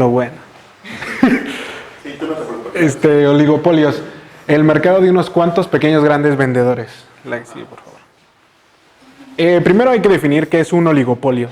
Lo bueno. Sí, tú no te preocupes. Oligopolios. El mercado de unos cuantos pequeños grandes vendedores. Sí, por favor. Primero hay que definir qué es un oligopolio.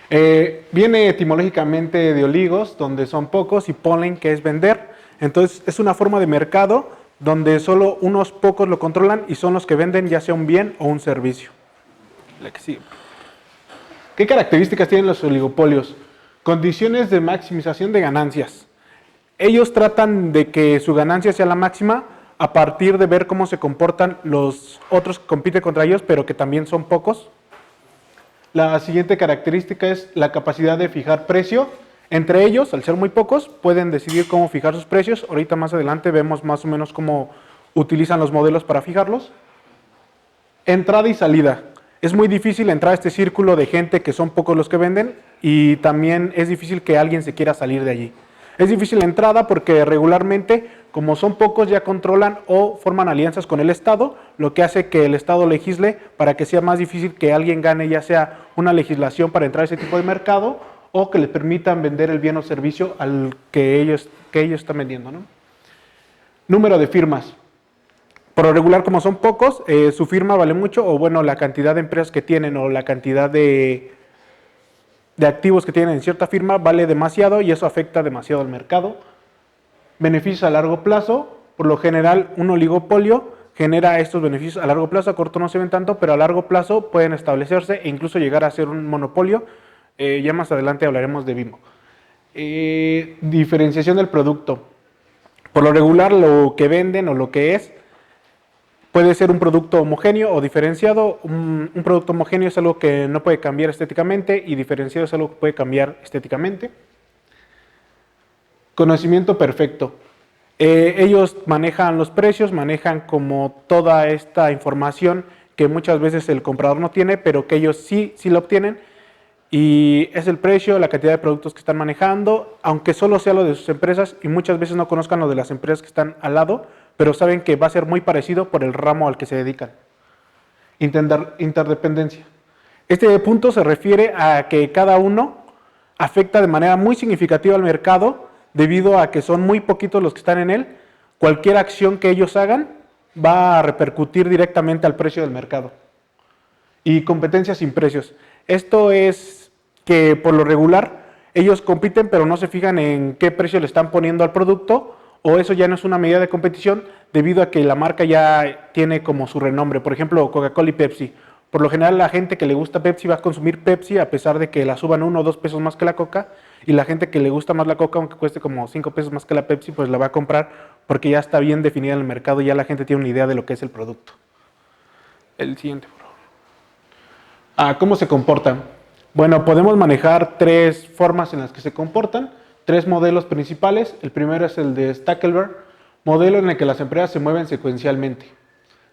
Viene etimológicamente de oligos, donde son pocos, y polen, que es vender. Entonces es una forma de mercado donde solo unos pocos lo controlan y son los que venden ya sea un bien o un servicio. ¿Qué características tienen los oligopolios? Condiciones de maximización de ganancias. Ellos tratan de que su ganancia sea la máxima a partir de ver cómo se comportan los otros que compiten contra ellos, pero que también son pocos. La siguiente característica es la capacidad de fijar precio. Entre ellos, al ser muy pocos, pueden decidir cómo fijar sus precios. Ahorita más adelante vemos más o menos cómo utilizan los modelos para fijarlos. Entrada y salida. Es muy difícil entrar a este círculo de gente que son pocos los que venden y también es difícil que alguien se quiera salir de allí. Es difícil la entrada porque regularmente, como son pocos, ya controlan o forman alianzas con el Estado, lo que hace que el Estado legisle para que sea más difícil que alguien gane, ya sea una legislación para entrar a ese tipo de mercado o que les permitan vender el bien o servicio al que ellos están vendiendo, ¿no? Número de firmas. Por lo regular, como son pocos, su firma vale mucho, o bueno, la cantidad de empresas que tienen o la cantidad de activos que tienen en cierta firma vale demasiado y eso afecta demasiado al mercado. Beneficios a largo plazo. Por lo general, un oligopolio genera estos beneficios a largo plazo. A corto no se ven tanto, pero a largo plazo pueden establecerse e incluso llegar a ser un monopolio. Ya más adelante hablaremos de Bimbo. Diferenciación del producto. Por lo regular, lo que venden o lo que es puede ser un producto homogéneo o diferenciado. Un producto homogéneo es algo que no puede cambiar estéticamente y diferenciado es algo que puede cambiar estéticamente. Conocimiento perfecto. Ellos manejan los precios, manejan como toda esta información que muchas veces el comprador no tiene, pero que ellos sí lo obtienen. Y es el precio, la cantidad de productos que están manejando, aunque solo sea lo de sus empresas y muchas veces no conozcan lo de las empresas que están al lado, pero saben que va a ser muy parecido por el ramo al que se dedican. Interdependencia. Este punto se refiere a que cada uno afecta de manera muy significativa al mercado debido a que son muy poquitos los que están en él. Cualquier acción que ellos hagan va a repercutir directamente al precio del mercado. Y competencia sin precios. Esto es que por lo regular ellos compiten pero no se fijan en qué precio le están poniendo al producto, o eso ya no es una medida de competición debido a que la marca ya tiene como su renombre. Por ejemplo, Coca-Cola y Pepsi. Por lo general la gente que le gusta Pepsi va a consumir Pepsi a pesar de que la suban 1 o 2 pesos más que la Coca, y la gente que le gusta más la Coca, aunque cueste como 5 pesos más que la Pepsi, pues la va a comprar porque ya está bien definida en el mercado y ya la gente tiene una idea de lo que es el producto. El siguiente, por favor. ¿Cómo se comportan? Bueno, podemos manejar 3 formas en las que se comportan, 3 modelos principales. El primero es el de Stackelberg, modelo en el que las empresas se mueven secuencialmente.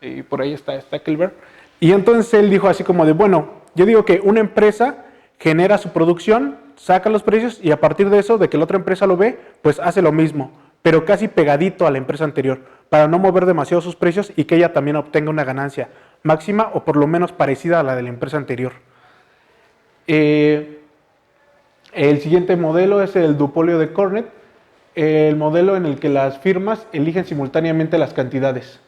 Y por ahí está Stackelberg. Y entonces él dijo así como de, bueno, yo digo que una empresa genera su producción, saca los precios y a partir de eso, de que la otra empresa lo ve, pues hace lo mismo, pero casi pegadito a la empresa anterior, para no mover demasiado sus precios y que ella también obtenga una ganancia máxima o por lo menos parecida a la de la empresa anterior. El siguiente modelo es el duopolio de Cornet, el modelo en el que las firmas eligen simultáneamente las cantidades.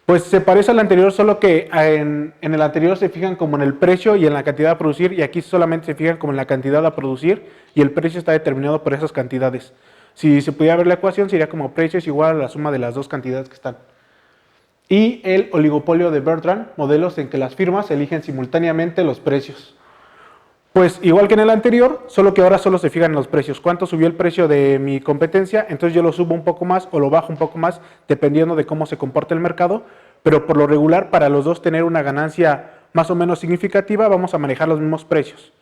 Pues se parece al anterior, solo que en el anterior se fijan como en el precio y en la cantidad a producir, y aquí solamente se fijan como en la cantidad a producir y el precio está determinado por esas cantidades. Si se pudiera ver la ecuación, sería como precio es igual a la suma de las dos cantidades que están. Y el oligopolio de Bertrand, modelos en que las firmas eligen simultáneamente los precios. Pues igual que en el anterior, solo que ahora solo se fijan en los precios. ¿Cuánto subió el precio de mi competencia? Entonces yo lo subo un poco más o lo bajo un poco más, dependiendo de cómo se comporte el mercado. Pero por lo regular, para los dos tener una ganancia más o menos significativa, vamos a manejar los mismos precios.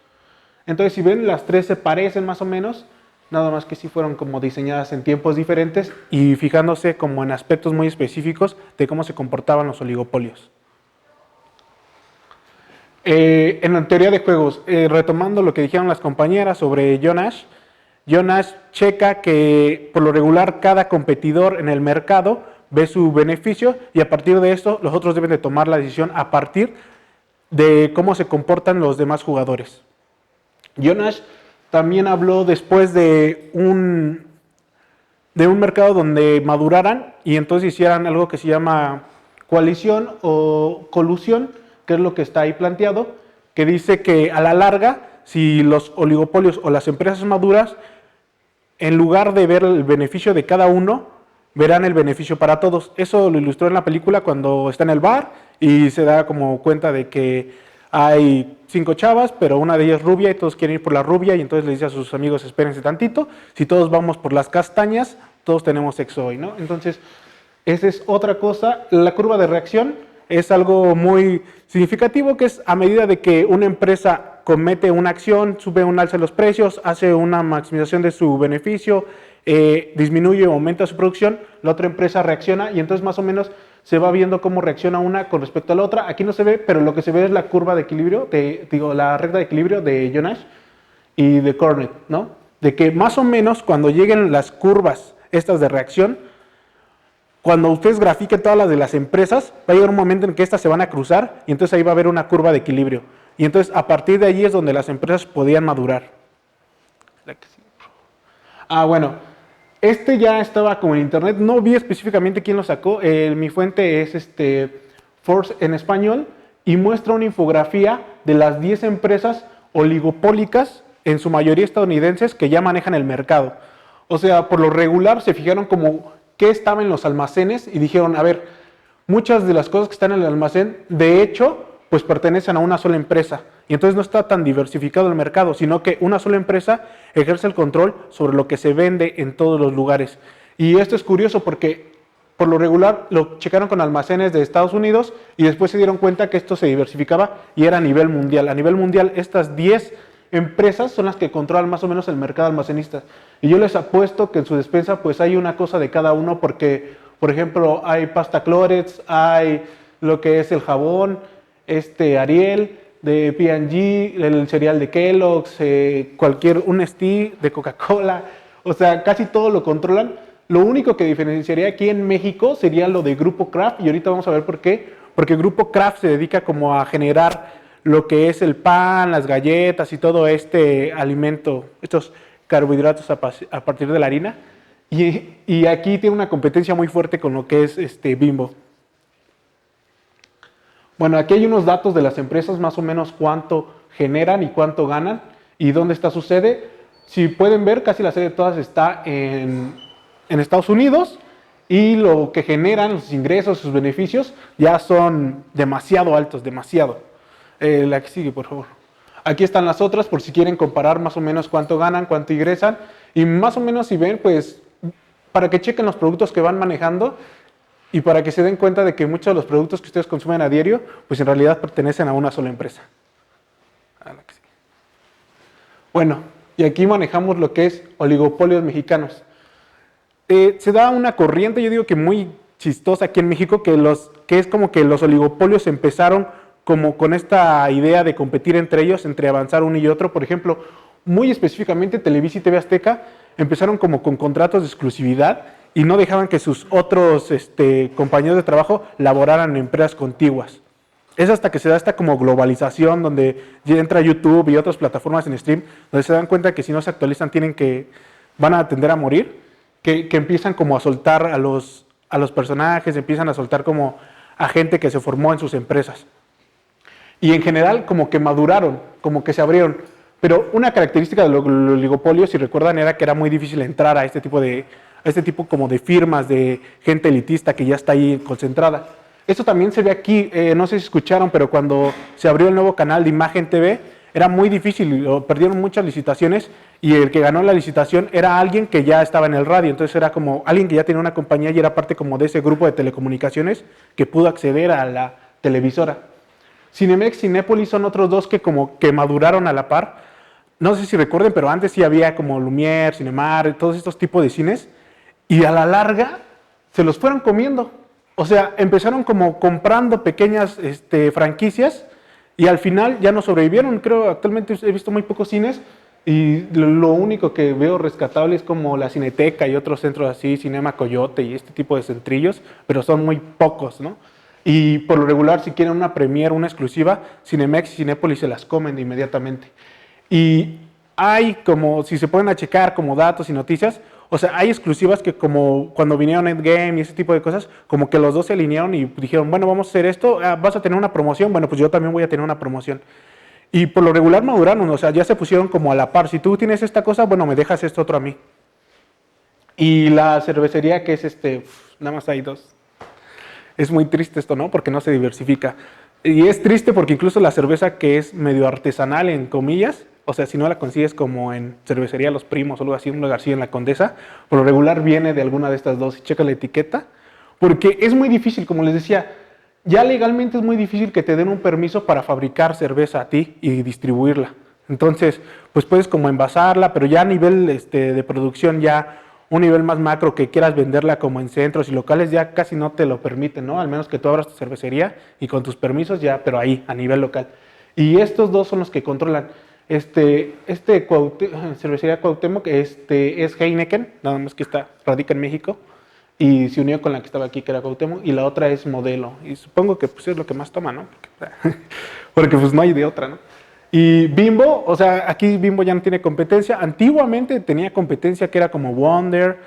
Entonces, si ven, las 3 se parecen más o menos, nada más que sí fueron como diseñadas en tiempos diferentes y fijándose como en aspectos muy específicos de cómo se comportaban los oligopolios. En la teoría de juegos, retomando lo que dijeron las compañeras sobre John Nash checa que por lo regular cada competidor en el mercado ve su beneficio y a partir de esto los otros deben de tomar la decisión a partir de cómo se comportan los demás jugadores. John Nash también habló después de un mercado donde maduraran y entonces hicieran algo que se llama coalición o colusión, que es lo que está ahí planteado, que dice que a la larga, si los oligopolios o las empresas maduras, en lugar de ver el beneficio de cada uno, verán el beneficio para todos. Eso lo ilustró en la película cuando está en el bar y se da como cuenta de que hay 5 chavas, pero una de ellas es rubia y todos quieren ir por la rubia y entonces le dice a sus amigos, espérense tantito, si todos vamos por las castañas, todos tenemos sexo hoy, ¿no? Entonces, esa es otra cosa. La curva de reacción es algo muy significativo, que es a medida de que una empresa comete una acción, sube un alza de los precios, hace una maximización de su beneficio, disminuye o aumenta su producción, la otra empresa reacciona y entonces más o menos se va viendo cómo reacciona una con respecto a la otra. Aquí no se ve, pero lo que se ve es la curva de equilibrio, la recta de equilibrio de Jonas y de Cornet, ¿no? De que más o menos cuando lleguen las curvas estas de reacción, cuando ustedes grafiquen todas las de las empresas, va a llegar un momento en que estas se van a cruzar y entonces ahí va a haber una curva de equilibrio. Y entonces a partir de allí es donde las empresas podían madurar. Bueno, este ya estaba como en internet, no vi específicamente quién lo sacó, mi fuente es Force en español y muestra una infografía de las 10 empresas oligopólicas, en su mayoría estadounidenses, que ya manejan el mercado. O sea, por lo regular se fijaron como qué estaba en los almacenes y dijeron, a ver, muchas de las cosas que están en el almacén, de hecho, pues pertenecen a una sola empresa. Y entonces no está tan diversificado el mercado, sino que una sola empresa ejerce el control sobre lo que se vende en todos los lugares. Y esto es curioso porque por lo regular lo checaron con almacenes de Estados Unidos y después se dieron cuenta que esto se diversificaba y era a nivel mundial. A nivel mundial estas 10 empresas son las que controlan más o menos el mercado almacenista. Y yo les apuesto que en su despensa pues hay una cosa de cada uno porque, por ejemplo, hay pasta Clorets, hay lo que es el jabón, Ariel, de P&G, el cereal de Kellogg's, un Nestlé de Coca-Cola, o sea, casi todo lo controlan. Lo único que diferenciaría aquí en México sería lo de Grupo Kraft y ahorita vamos a ver por qué, porque Grupo Kraft se dedica como a generar lo que es el pan, las galletas y todo este alimento, estos carbohidratos a partir de la harina. Y aquí tiene una competencia muy fuerte con lo que es Bimbo. Bueno, aquí hay unos datos de las empresas, más o menos cuánto generan y cuánto ganan y dónde está su sede. Si pueden ver, casi la sede de todas está en Estados Unidos y lo que generan, los ingresos, sus beneficios, ya son demasiado altos, demasiado. La que sigue, por favor. Aquí están las otras, por si quieren comparar más o menos cuánto ganan, cuánto ingresan. Y más o menos si ven, pues, para que chequen los productos que van manejando y para que se den cuenta de que muchos de los productos que ustedes consumen a diario, pues en realidad pertenecen a una sola empresa. Bueno, y aquí manejamos lo que es oligopolios mexicanos. Se da una corriente, yo digo que muy chistosa aquí en México, que es como que los oligopolios empezaron como con esta idea de competir entre ellos, entre avanzar uno y otro. Por ejemplo, muy específicamente Televisa y TV Azteca empezaron como con contratos de exclusividad y no dejaban que sus otros compañeros de trabajo laboraran en empresas contiguas. Es hasta que se da esta como globalización donde entra YouTube y otras plataformas en stream, donde se dan cuenta que si no se actualizan van a tender a morir, que empiezan como a soltar a los personajes, empiezan a soltar como a gente que se formó en sus empresas. Y en general como que maduraron, como que se abrieron. Pero una característica de los oligopolios, si recuerdan, era que era muy difícil entrar a este tipo como de firmas de gente elitista que ya está ahí concentrada. Esto también se ve aquí, no sé si escucharon, pero cuando se abrió el nuevo canal de Imagen TV, era muy difícil, perdieron muchas licitaciones y el que ganó la licitación era alguien que ya estaba en el radio, entonces era como alguien que ya tenía una compañía y era parte como de ese grupo de telecomunicaciones que pudo acceder a la televisora. Cinemex y Cinépolis son otros dos que como que maduraron a la par. No sé si recuerden, pero antes sí había como Lumière, Cinemar, todos estos tipos de cines, y a la larga se los fueron comiendo. O sea, empezaron como comprando pequeñas franquicias y al final ya no sobrevivieron. Creo actualmente he visto muy pocos cines y lo único que veo rescatable es como la Cineteca y otros centros así, Cinema Coyote y este tipo de centrillos, pero son muy pocos, ¿no? Y por lo regular, si quieren una premiere, una exclusiva, Cinemex y Cinépolis se las comen inmediatamente. Y hay como, si se pueden a checar como datos y noticias, o sea, hay exclusivas que como cuando vinieron Endgame y ese tipo de cosas, como que los dos se alinearon y dijeron, bueno, vamos a hacer esto, vas a tener una promoción, bueno, pues yo también voy a tener una promoción. Y por lo regular maduraron, o sea, ya se pusieron como a la par. Si tú tienes esta cosa, bueno, me dejas esto otro a mí. Y la cervecería que es nada más hay dos. Es muy triste esto, ¿no? Porque no se diversifica. Y es triste porque incluso la cerveza que es medio artesanal, en comillas, o sea, si no la consigues como en cervecería Los Primos o algo así, un lugarcillo en la Condesa, por lo regular viene de alguna de estas dos y checa la etiqueta. Porque es muy difícil, como les decía, ya legalmente es muy difícil que te den un permiso para fabricar cerveza a ti y distribuirla. Entonces, pues puedes como envasarla, pero ya a nivel de producción, ya un nivel más macro que quieras venderla como en centros y locales, ya casi no te lo permiten, ¿no? Al menos que tú abras tu cervecería y con tus permisos ya, pero ahí, a nivel local. Y estos dos son los que controlan. Cervecería Cuauhtémoc, es Heineken, nada más que radica en México, y se unió con la que estaba aquí, que era Cuauhtémoc, y la otra es Modelo, y supongo que pues es lo que más toma, ¿no? Porque pues no hay de otra, ¿no? Y Bimbo, o sea, aquí Bimbo ya no tiene competencia. Antiguamente tenía competencia que era como Wonder,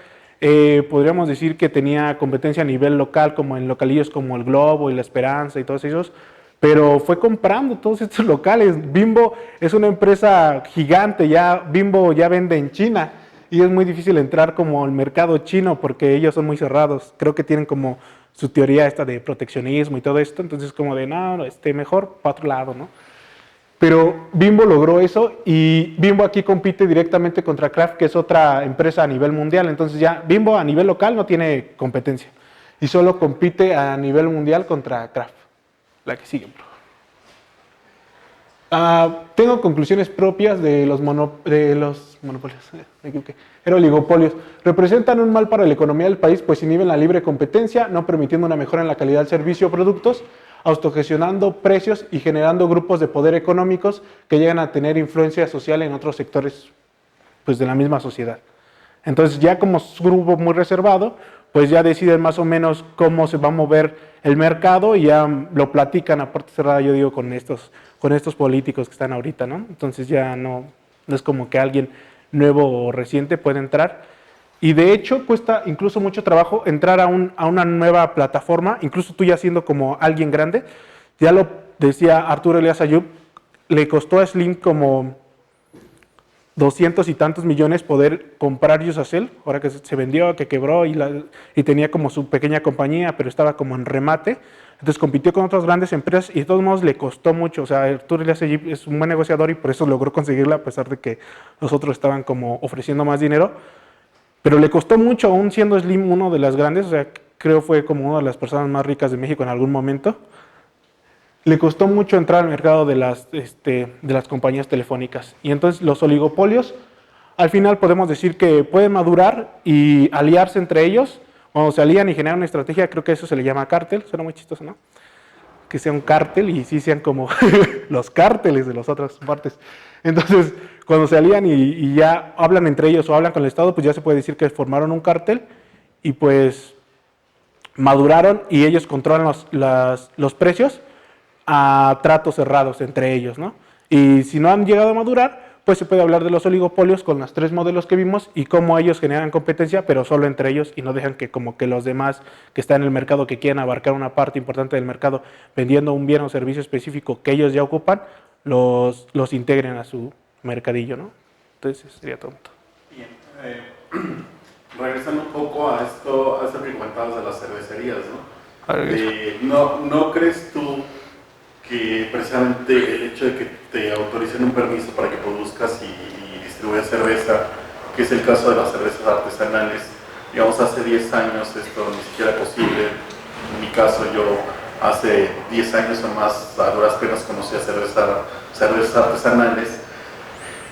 podríamos decir que tenía competencia a nivel local, como en localillos como El Globo y La Esperanza y todos esos, pero fue comprando todos estos locales. Bimbo es una empresa gigante, ya Bimbo ya vende en China y es muy difícil entrar como al mercado chino porque ellos son muy cerrados. Creo que tienen como su teoría esta de proteccionismo y todo esto, entonces como de no, mejor para otro lado, ¿no? Pero Bimbo logró eso y Bimbo aquí compite directamente contra Kraft, que es otra empresa a nivel mundial. Entonces ya Bimbo a nivel local no tiene competencia y solo compite a nivel mundial contra Kraft. La que sigue, bro. Tengo conclusiones propias de los monopolios, me equivoqué, eran oligopolios. Representan un mal para la economía del país, pues inhiben la libre competencia, no permitiendo una mejora en la calidad del servicio o productos, autogestionando precios y generando grupos de poder económicos que llegan a tener influencia social en otros sectores pues, de la misma sociedad. Entonces ya como es un grupo muy reservado, pues ya deciden más o menos cómo se va a mover el mercado y ya lo platican a puerta cerrada, yo digo, con estos políticos que están ahorita, ¿no? Entonces ya no es como que alguien nuevo o reciente puede entrar. Y de hecho cuesta incluso mucho trabajo entrar a una nueva plataforma, incluso tú ya siendo como alguien grande. Ya lo decía Arturo Elías Ayub, le costó a Slim como 200 y tantos millones poder comprar Usacell, ahora que se vendió, que quebró y tenía como su pequeña compañía, pero estaba como en remate. Entonces compitió con otras grandes empresas y de todos modos le costó mucho. O sea, Arturo Elías Ayub es un buen negociador y por eso logró conseguirla, a pesar de que los otros estaban como ofreciendo más dinero. Pero le costó mucho, aún siendo Slim uno de las grandes, o sea, creo fue como una de las personas más ricas de México en algún momento. Le costó mucho entrar al mercado de las compañías telefónicas. Y entonces los oligopolios, al final podemos decir que pueden madurar y aliarse entre ellos. Cuando se alían y generan una estrategia, creo que eso se le llama cártel. Suena muy chistoso, ¿no? Que sea un cártel y sí sean como los cárteles de las otras partes. Entonces, cuando se alían y ya hablan entre ellos o hablan con el Estado, pues ya se puede decir que formaron un cártel y pues maduraron y ellos controlan los precios a tratos cerrados entre ellos, ¿no? Y si no han llegado a madurar, pues se puede hablar de los oligopolios con los 3 modelos que vimos y cómo ellos generan competencia, pero solo entre ellos y no dejan que como que los demás que están en el mercado, que quieren abarcar una parte importante del mercado vendiendo un bien o servicio específico que ellos ya ocupan, los integren a su mercadillo, ¿no? Entonces sería tonto. Bien, regresando un poco a esto que comentabas de las cervecerías, ¿no? ¿No crees tú que precisamente el hecho de que te autoricen un permiso para que produzcas y distribuyas cerveza, que es el caso de las cervezas artesanales, digamos hace 10 años esto ni siquiera era posible? En mi caso, yo hace 10 años o más a duras penas conocía cervezas artesanales.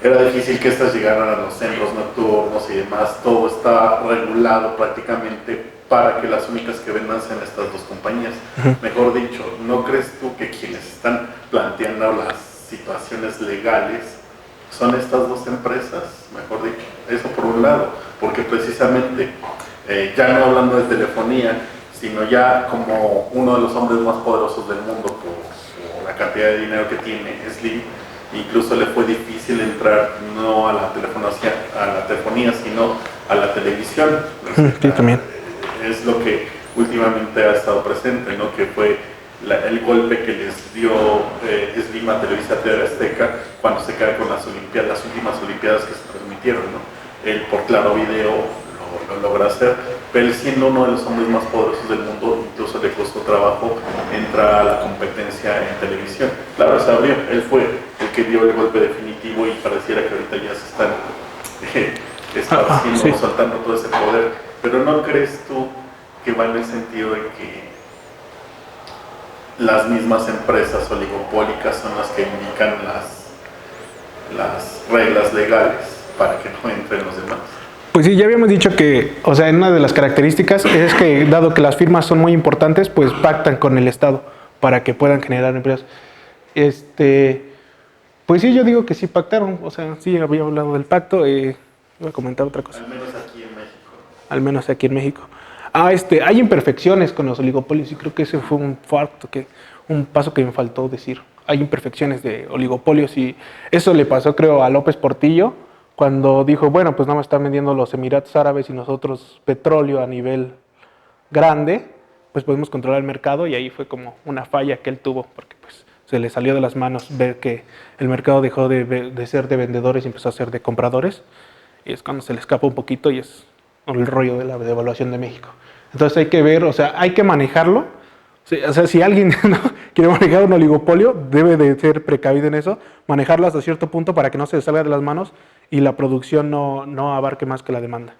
Era difícil que estas llegaran a los centros nocturnos y demás. Todo está regulado prácticamente para que las únicas que vendan sean estas dos compañías. Mejor dicho, ¿no crees tú que quienes están planteando las situaciones legales son estas dos empresas? Mejor dicho, eso por un lado, porque precisamente, ya no hablando de telefonía, sino ya como uno de los hombres más poderosos del mundo por la cantidad de dinero que tiene Slim, Incluso le fue difícil entrar no a la telefonía, sino a la televisión. Sí, también. Es lo que últimamente ha estado presente, ¿no? Que fue el golpe que les dio Slima Televisa TV Azteca cuando se cae con las últimas Olimpiadas que se transmitieron, ¿no? Él por Claro Video lo logra hacer, pero él siendo uno de los hombres más poderosos del mundo, incluso le costó trabajo entrar a la competencia en televisión. Claro, se abrió, él fue el que dio el golpe definitivo y pareciera que ahorita ya se están soltando todo ese poder, pero ¿no crees tú que va en el sentido de que las mismas empresas oligopólicas son las que indican las reglas legales para que no entren los demás? Pues sí, ya habíamos dicho que, o sea, una de las características es que, dado que las firmas son muy importantes, pues pactan con el Estado para que puedan generar empleos. Pues sí, yo digo que sí pactaron, o sea, sí había hablado del pacto, voy a comentar otra cosa. Al menos aquí en México. Al menos aquí en México. Hay imperfecciones con los oligopolios y creo que ese fue un paso que me faltó decir. Hay imperfecciones de oligopolios y eso le pasó, creo, a López Portillo, cuando dijo, bueno, pues nada más están vendiendo los Emiratos Árabes y nosotros petróleo a nivel grande, pues podemos controlar el mercado, y ahí fue como una falla que él tuvo, porque pues se le salió de las manos ver que el mercado dejó de ser de vendedores y empezó a ser de compradores, y es cuando se le escapa un poquito y es el rollo de la devaluación de México. Entonces hay que ver, o sea, hay que manejarlo. O sea, si alguien no quiere manejar un oligopolio, debe de ser precavido en eso, manejarlo hasta cierto punto para que no se salga de las manos y la producción no abarque más que la demanda.